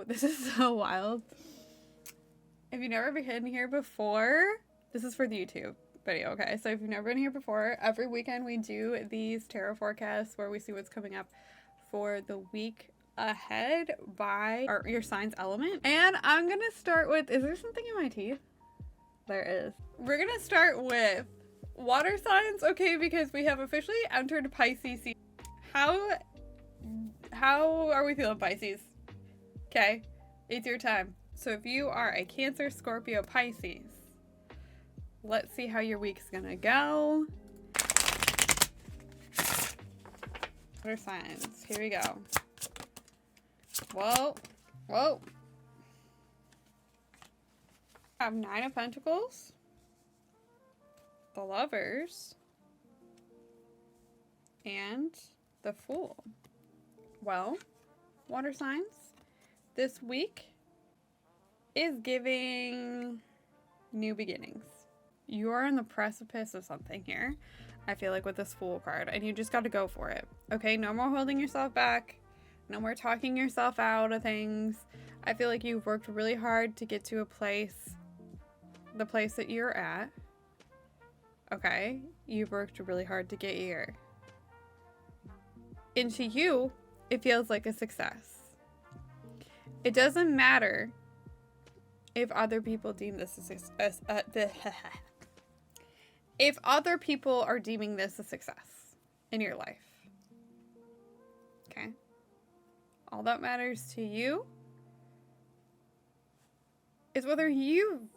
This is so wild. If you've never been here before, this is for the YouTube video, okay? So if you've never been here before, every weekend we do these tarot forecasts where we see what's coming up for the week ahead by your sign's element. And I'm gonna start with, is there something in my teeth? There is. We're gonna start with water signs, okay, because we have officially entered Pisces season. How are we feeling, Pisces? Okay, it's your time. So if you are a Cancer, Scorpio, Pisces, let's see how your week's gonna go. Water signs, here we go. Whoa, whoa. I have 9 of Pentacles, the Lovers, and the Fool. Well, water signs, this week is giving new beginnings. You are on the precipice of something here, I feel like, with this Fool card, and you just got to go for it. Okay, no more holding yourself back. No more talking yourself out of things. I feel like you've worked really hard to get to a place, the place that you're at. Okay, you've worked really hard to get here. And to you, it feels like a success. It doesn't matter if other people deem this as if other people are deeming this a success in your life. Okay? All that matters to you is whether you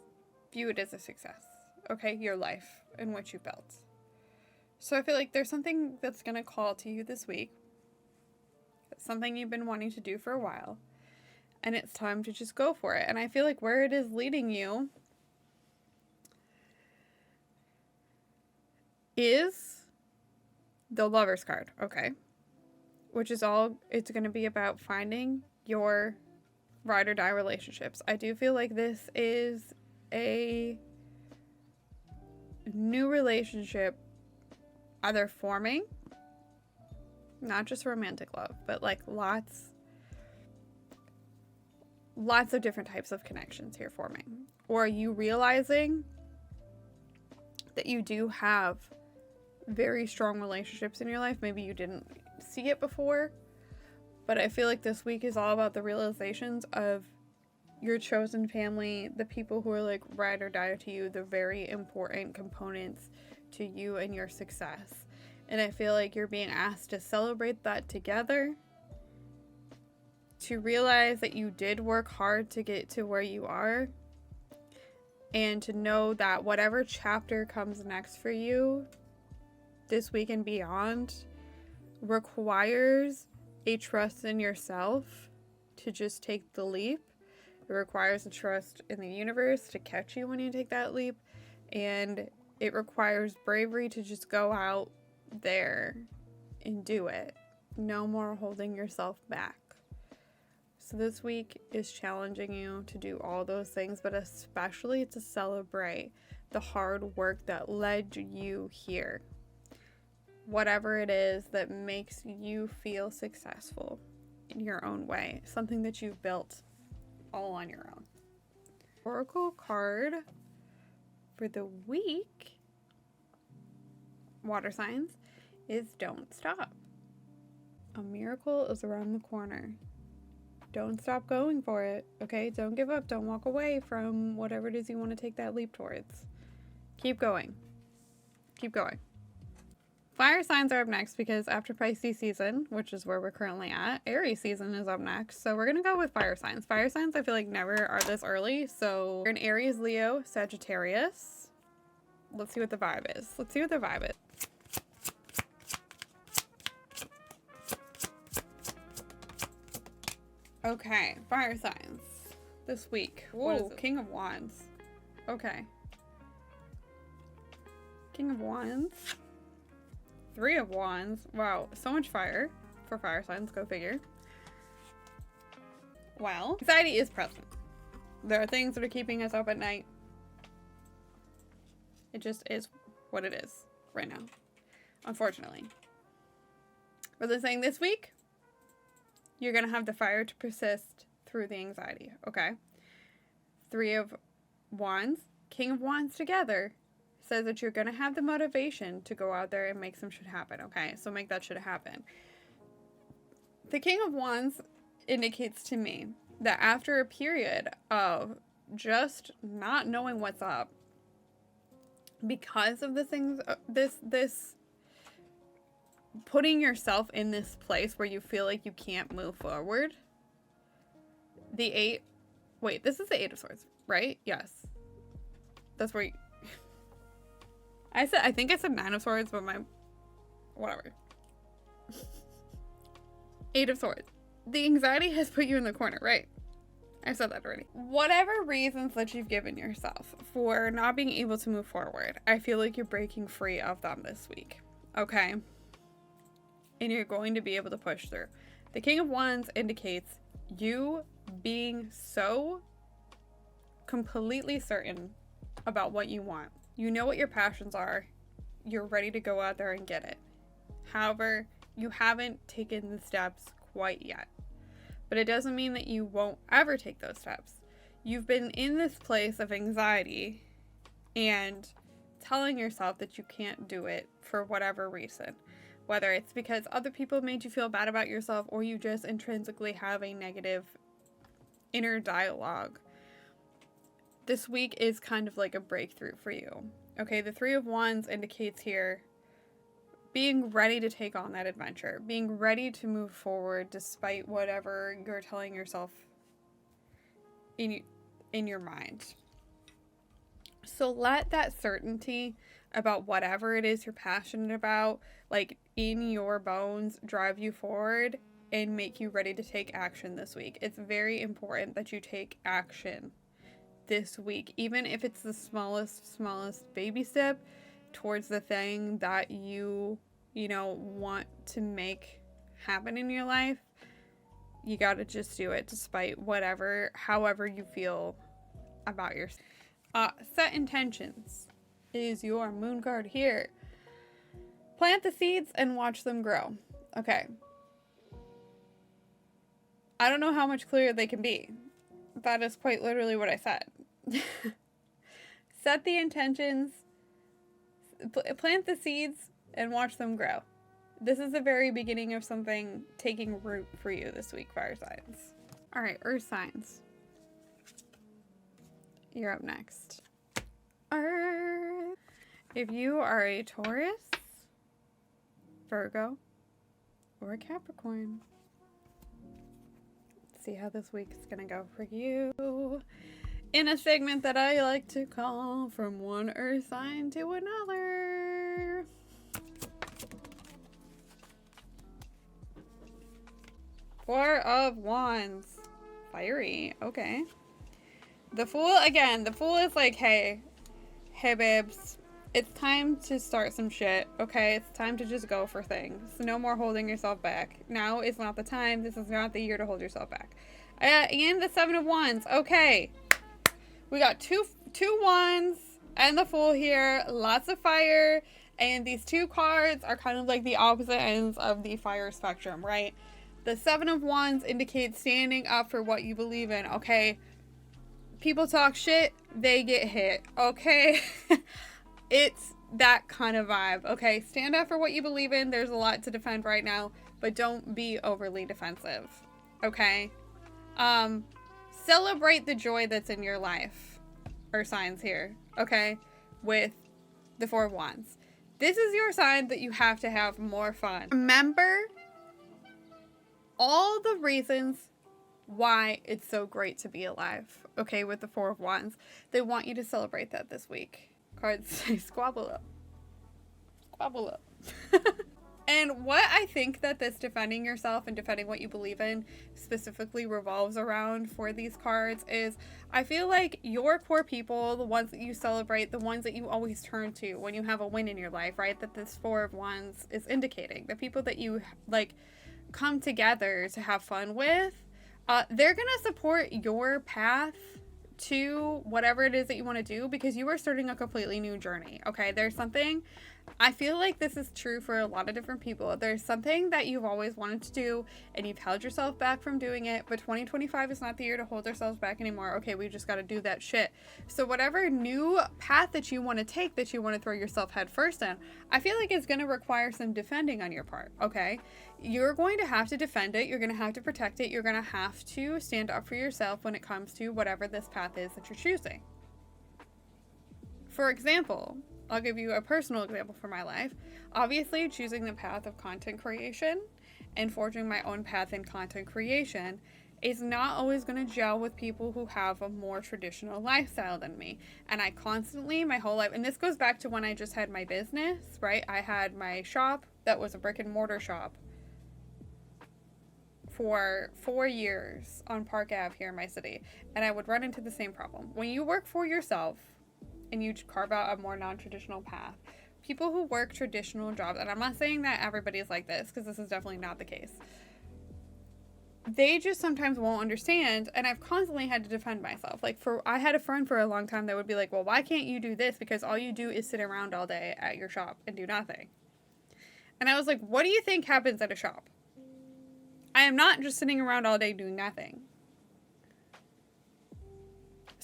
view it as a success. Okay? Your life and what you built. So I feel like there's something that's going to call to you this week. It's something you've been wanting to do for a while. And it's time to just go for it. And I feel like where it is leading you is the Lovers card. Okay? Which is all it's going to be about, finding your ride or die relationships. I do feel like this is a new relationship either forming, not just romantic love, but like lots of different types of connections here forming. Or you realizing that you do have very strong relationships in your life. Maybe you didn't see it before, but I feel like this week is all about the realizations of your chosen family, the people who are like ride or die to you, the very important components to you and your success. And I feel like you're being asked to celebrate that together, to realize that you did work hard to get to where you are, and to know that whatever chapter comes next for you this week and beyond requires a trust in yourself to just take the leap. It requires a trust in the universe to catch you when you take that leap, and it requires bravery to just go out there and do it. No more holding yourself back. So this week is challenging you to do all those things, but especially to celebrate the hard work that led you here. Whatever it is that makes you feel successful in your own way. Something that you've built all on your own. Oracle card for the week, water signs, is don't stop. A miracle is around the corner. Don't stop going for it, okay? Don't give up. Don't walk away from whatever it is you want to take that leap towards. Keep going. Keep going. Fire signs are up next because after Pisces season, which is where we're currently at, Aries season is up next. So we're going to go with fire signs. Fire signs I feel like never are this early. So we're in Aries, Leo, Sagittarius. Let's see what the vibe is. Let's see what the vibe is. Okay, fire signs this week. Whoa, King of Wands. Okay. King of Wands. 3 of Wands. Wow, so much fire for fire signs. Go figure. Well, anxiety is present. There are things that are keeping us up at night. It just is what it is right now, unfortunately. But they're saying this week, you're going to have the fire to persist through the anxiety, okay? Three of Wands, King of Wands together says that you're going to have the motivation to go out there and make some shit happen, okay? So make that shit happen. The King of Wands indicates to me that after a period of just not knowing what's up because of the things, this putting yourself in this place where you feel like you can't move forward. This is the Eight of Swords, right? Yes. That's where I think I said Nine of Swords, but whatever. Eight of Swords. The anxiety has put you in the corner, right? I said that already. Whatever reasons that you've given yourself for not being able to move forward, I feel like you're breaking free of them this week, okay? And you're going to be able to push through. The King of Wands indicates you being so completely certain about what you want. You know what your passions are. You're ready to go out there and get it. However, you haven't taken the steps quite yet. But it doesn't mean that you won't ever take those steps. You've been in this place of anxiety and telling yourself that you can't do it for whatever reason. Whether it's because other people made you feel bad about yourself or you just intrinsically have a negative inner dialogue. This week is kind of like a breakthrough for you. Okay, the Three of Wands indicates here being ready to take on that adventure. Being ready to move forward despite whatever you're telling yourself in your mind. So let that certainty about whatever it is you're passionate about, like in your bones, drive you forward and make you ready to take action this week. It's very important that you take action this week, even if it's the smallest baby step towards the thing that you want to make happen in your life. You gotta just do it despite however you feel about yourself. Set intentions is your moon card here. Plant the seeds and watch them grow. Okay. I don't know how much clearer they can be. That is quite literally what I said. Set the intentions, plant the seeds, and watch them grow. This is the very beginning of something taking root for you this week, fire signs. All right, earth signs. You're up next. Earth. If you are a Taurus, Virgo, or a Capricorn, let's see how this week is gonna go for you. In a segment that I like to call From One Earth Sign to Another. Four of Wands. Fiery. Okay. The Fool, again, the Fool is like, hey babes, it's time to start some shit, okay? It's time to just go for things. No more holding yourself back. Now is not the time. This is not the year to hold yourself back. And the Seven of Wands. Okay. We got two wands and the Fool here. Lots of fire. And these two cards are kind of like the opposite ends of the fire spectrum, right? The Seven of Wands indicates standing up for what you believe in, okay? People talk shit, they get hit, okay? It's that kind of vibe, okay? Stand up for what you believe in. There's a lot to defend right now, but don't be overly defensive, okay? Celebrate the joy that's in your life, or signs here, okay? With the Four of Wands. This is your sign that you have to have more fun. Remember all the reasons why it's so great to be alive, okay, with the Four of Wands. They want you to celebrate that this week. Cards say squabble up. Squabble up. And what I think that this defending yourself and defending what you believe in specifically revolves around for these cards is, I feel like your core people, the ones that you celebrate, the ones that you always turn to when you have a win in your life, right? That this Four of Wands is indicating. The people that you, like, come together to have fun with, they're going to support your path to whatever it is that you want to do, because you are starting a completely new journey, okay? There's something I feel like this is true for a lot of different people. There's something that you've always wanted to do and you've held yourself back from doing it, but 2025 is not the year to hold ourselves back anymore. Okay, we just got to do that shit. So whatever new path that you want to take, that you want to throw yourself head first in, I feel like it's going to require some defending on your part, okay? You're going to have to defend it. You're going to have to protect it. You're going to have to stand up for yourself when it comes to whatever this path is that you're choosing. For example, I'll give you a personal example for my life. Obviously, choosing the path of content creation and forging my own path in content creation is not always going to gel with people who have a more traditional lifestyle than me. And I constantly, my whole life, and this goes back to when I just had my business, right? I had my shop that was a brick and mortar shop for 4 years on Park Ave here in my city. And I would run into the same problem. When you work for yourself, and you carve out a more non-traditional path, people who work traditional jobs, and I'm not saying that everybody's like this, because this is definitely not the case, they just sometimes won't understand, and I've constantly had to defend myself. Like, I had a friend for a long time that would be like, well, why can't you do this? Because all you do is sit around all day at your shop and do nothing. And I was like, what do you think happens at a shop? I am not just sitting around all day doing nothing.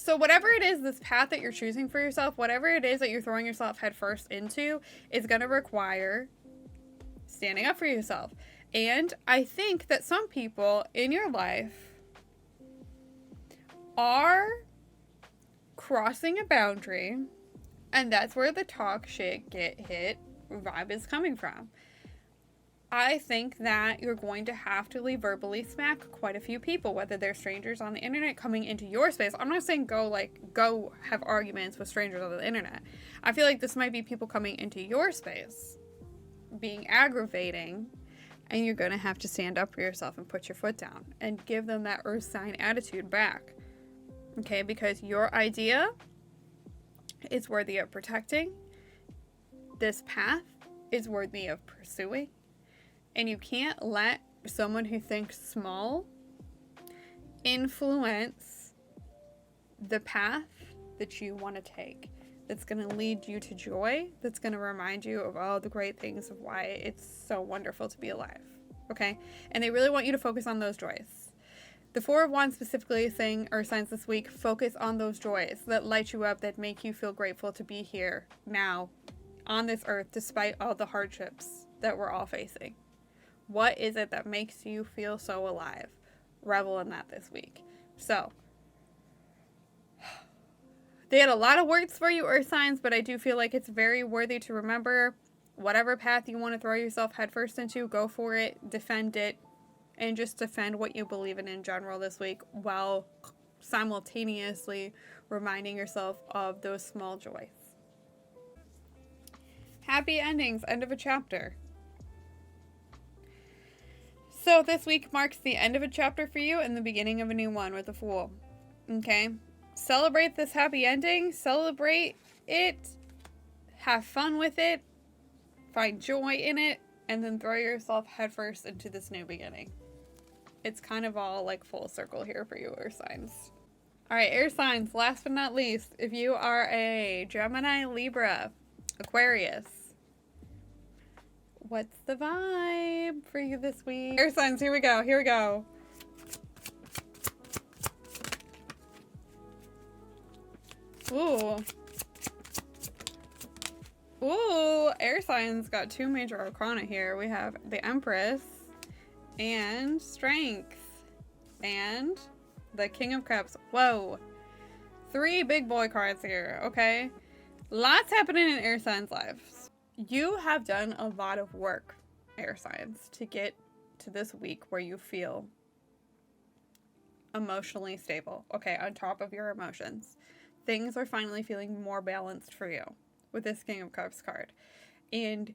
So whatever it is, this path that you're choosing for yourself, whatever it is that you're throwing yourself headfirst into, is going to require standing up for yourself. And I think that some people in your life are crossing a boundary, and that's where the talk shit get hit vibe is coming from. I think that you're going to have to verbally smack quite a few people, whether they're strangers on the internet coming into your space. I'm not saying go have arguments with strangers on the internet. I feel like this might be people coming into your space, being aggravating, and you're going to have to stand up for yourself and put your foot down and give them that earth sign attitude back. Okay, because your idea is worthy of protecting. This path is worthy of pursuing. And you can't let someone who thinks small influence the path that you want to take. That's going to lead you to joy. That's going to remind you of all the great things of why it's so wonderful to be alive. Okay? And they really want you to focus on those joys. The Four of Wands specifically signs this week, focus on those joys that light you up, that make you feel grateful to be here now on this earth despite all the hardships that we're all facing. What is it that makes you feel so alive? Revel in that this week. So, they had a lot of words for you, earth signs, but I do feel like it's very worthy to remember. Whatever path you want to throw yourself headfirst into, go for it, defend it, and just defend what you believe in general this week, while simultaneously reminding yourself of those small joys. Happy endings, end of a chapter. So this week marks the end of a chapter for you and the beginning of a new one with the Fool. Okay? Celebrate this happy ending. Celebrate it. Have fun with it. Find joy in it. And then throw yourself headfirst into this new beginning. It's kind of all like full circle here for you, air signs. Alright, air signs. Last but not least, if you are a Gemini, Libra, Aquarius, what's the vibe for you this week? Air signs, here we go. Here we go. Ooh. Ooh, air signs got two major arcana here. We have the Empress and Strength and the King of Cups. Whoa. 3 big boy cards here, okay? Lots happening in air signs' lives. You have done a lot of work, air signs, to get to this week where you feel emotionally stable. Okay, on top of your emotions. Things are finally feeling more balanced for you with this King of Cups card. And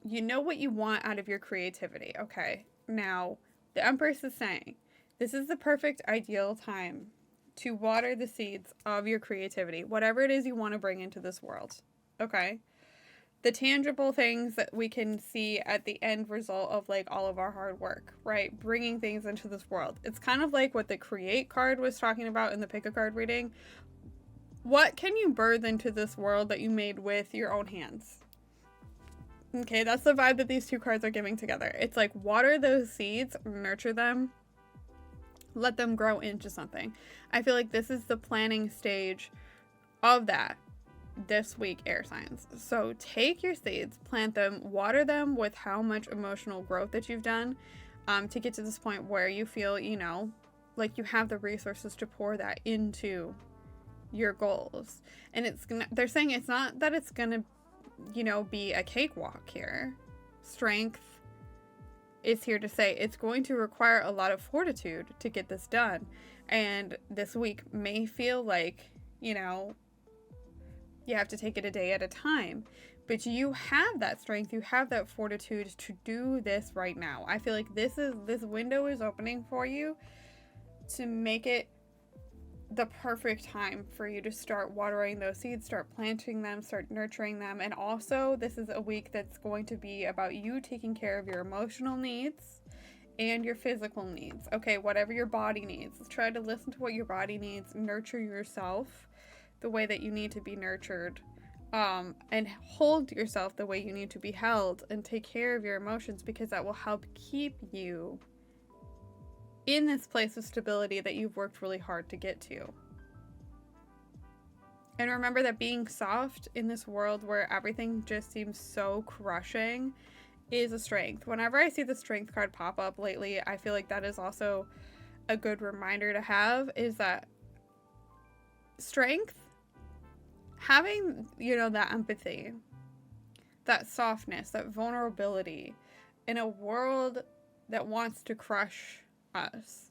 you know what you want out of your creativity, okay? Now, the Empress is saying, this is the perfect ideal time to water the seeds of your creativity, whatever it is you want to bring into this world, okay? The tangible things that we can see at the end result of like all of our hard work, right? Bringing things into this world. It's kind of like what the Create card was talking about in the Pick a Card reading. What can you birth into this world that you made with your own hands? Okay, that's the vibe that these two cards are giving together. It's like water those seeds, nurture them, let them grow into something. I feel like this is the planning stage of that this week, air signs. So take your seeds, plant them, water them with how much emotional growth that you've done, to get to this point where you feel, you know, like you have the resources to pour that into your goals. And it's gonna, they're saying it's not that it's gonna, you know, be a cakewalk here. Strength is here to say it's going to require a lot of fortitude to get this done. And this week may feel like, you know, you have to take it a day at a time, but you have that strength, you have that fortitude to do this right now. I feel like this window is opening for you to make it the perfect time for you to start watering those seeds, start planting them, start nurturing them. And also, this is a week that's going to be about you taking care of your emotional needs and your physical needs. Okay, whatever your body needs, try to listen to what your body needs, nurture yourself the way that you need to be nurtured, and hold yourself the way you need to be held, and take care of your emotions, because that will help keep you in this place of stability that you've worked really hard to get to. And remember that being soft in this world where everything just seems so crushing is a strength. Whenever I see the strength card pop up lately, I feel like that is also a good reminder to have, is that strength, having, you know, that empathy, that softness, that vulnerability in a world that wants to crush us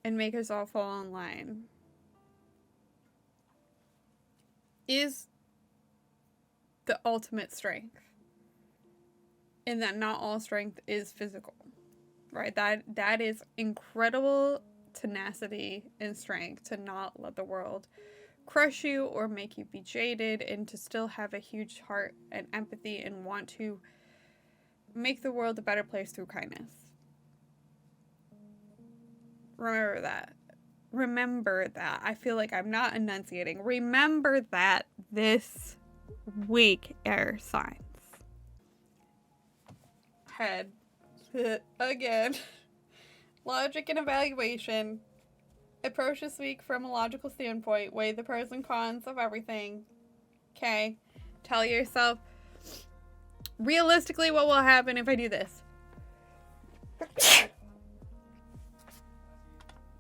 and make us all fall in line, is the ultimate strength. And that not all strength is physical, right? That is incredible tenacity and strength to not let the world crush you or make you be jaded, and to still have a huge heart and empathy and want to make the world a better place through kindness. Remember that. Remember that. I feel like I'm not enunciating. Remember that this week, air signs. Head. Again. Logic and evaluation. Approach this week from a logical standpoint. Weigh the pros and cons of everything. Okay? Tell yourself, realistically, what will happen if I do this?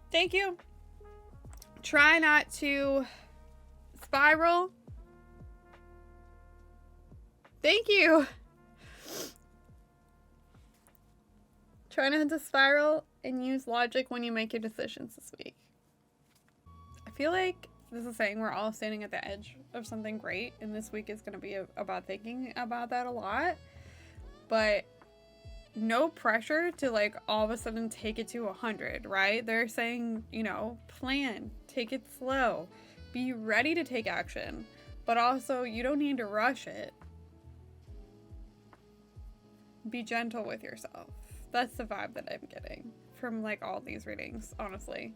Thank you. Try not to spiral. Thank you. Try not to spiral and use logic when you make your decisions this week. I feel like this is saying we're all standing at the edge of something great, and this week is going to be about thinking about that a lot. But no pressure to like all of a sudden take it to 100, right? They're saying, you know, plan, take it slow, be ready to take action, but also you don't need to rush it. Be gentle with yourself. That's the vibe that I'm getting from like all these readings, honestly.